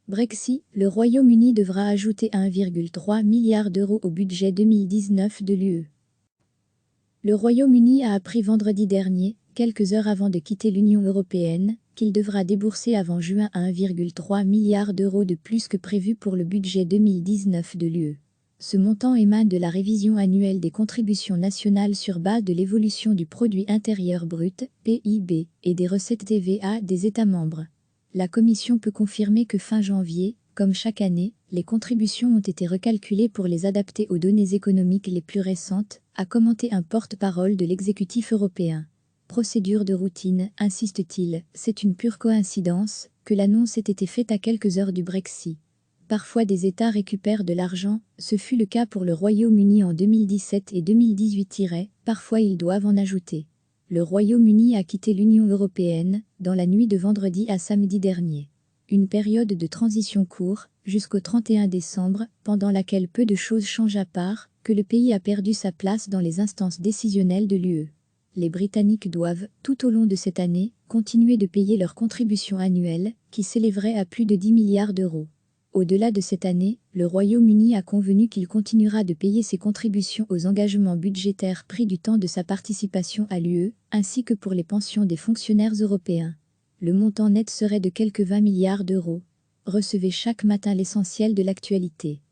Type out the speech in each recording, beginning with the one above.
Brexit, le Royaume-Uni devra ajouter 1,3 milliard d'euros au budget 2019 de l'UE. Le Royaume-Uni a appris vendredi dernier, quelques heures avant de quitter l'Union européenne, qu'il devra débourser avant juin 1,3 milliard d'euros de plus que prévu pour le budget 2019 de l'UE. Ce montant émane de la révision annuelle des contributions nationales sur base de l'évolution du produit intérieur brut, PIB, et des recettes TVA des États membres. La Commission peut confirmer que fin janvier, comme chaque année, les contributions ont été recalculées pour les adapter aux données économiques les plus récentes, a commenté un porte-parole de l'exécutif européen. Procédure de routine, insiste-t-il, c'est une pure coïncidence que l'annonce ait été faite à quelques heures du Brexit. Parfois des États récupèrent de l'argent, ce fut le cas pour le Royaume-Uni en 2017 et 2018, parfois ils doivent en ajouter. Le Royaume-Uni a quitté l'Union européenne dans la nuit de vendredi à samedi dernier. Une période de transition court, jusqu'au 31 décembre, pendant laquelle peu de choses changent à part que le pays a perdu sa place dans les instances décisionnelles de l'UE. Les Britanniques doivent, tout au long de cette année, continuer de payer leurs contributions annuelles, qui s'élèveraient à plus de 10 milliards d'euros. Au-delà de cette année, le Royaume-Uni a convenu qu'il continuera de payer ses contributions aux engagements budgétaires pris du temps de sa participation à l'UE, ainsi que pour les pensions des fonctionnaires européens. Le montant net serait de quelques 20 milliards d'euros. Recevez chaque matin l'essentiel de l'actualité.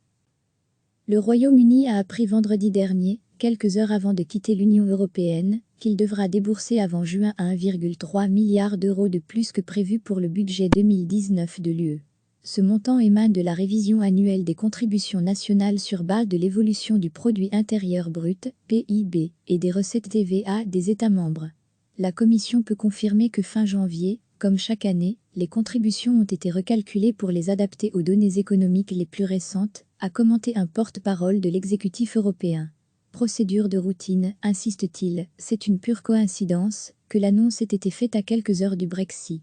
Le Royaume-Uni a appris vendredi dernier, quelques heures avant de quitter l'Union européenne, qu'il devra débourser avant juin 1,3 milliard d'euros de plus que prévu pour le budget 2019 de l'UE. Ce montant émane de la révision annuelle des contributions nationales sur base de l'évolution du produit intérieur brut, PIB, et des recettes TVA des États membres. La Commission peut confirmer que fin janvier, comme chaque année, les contributions ont été recalculées pour les adapter aux données économiques les plus récentes, a commenté un porte-parole de l'exécutif européen. Procédure de routine, insiste-t-il, c'est une pure coïncidence que l'annonce ait été faite à quelques heures du Brexit.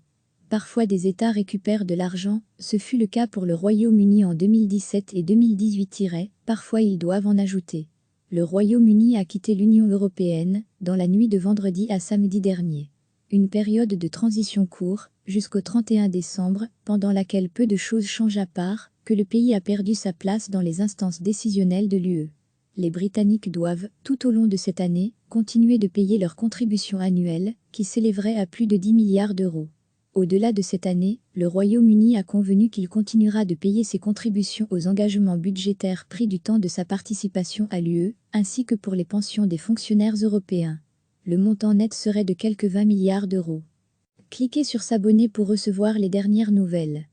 Parfois des États récupèrent de l'argent, ce fut le cas pour le Royaume-Uni en 2017 et 2018, parfois ils doivent en ajouter. Le Royaume-Uni a quitté l'Union européenne dans la nuit de vendredi à samedi dernier. Une période de transition court, jusqu'au 31 décembre, pendant laquelle peu de choses changent à part que le pays a perdu sa place dans les instances décisionnelles de l'UE. Les Britanniques doivent, tout au long de cette année, continuer de payer leurs contributions annuelles, qui s'élèveraient à plus de 10 milliards d'euros. Au-delà de cette année, le Royaume-Uni a convenu qu'il continuera de payer ses contributions aux engagements budgétaires pris du temps de sa participation à l'UE, ainsi que pour les pensions des fonctionnaires européens. Le montant net serait de quelques 20 milliards d'euros. Cliquez sur s'abonner pour recevoir les dernières nouvelles.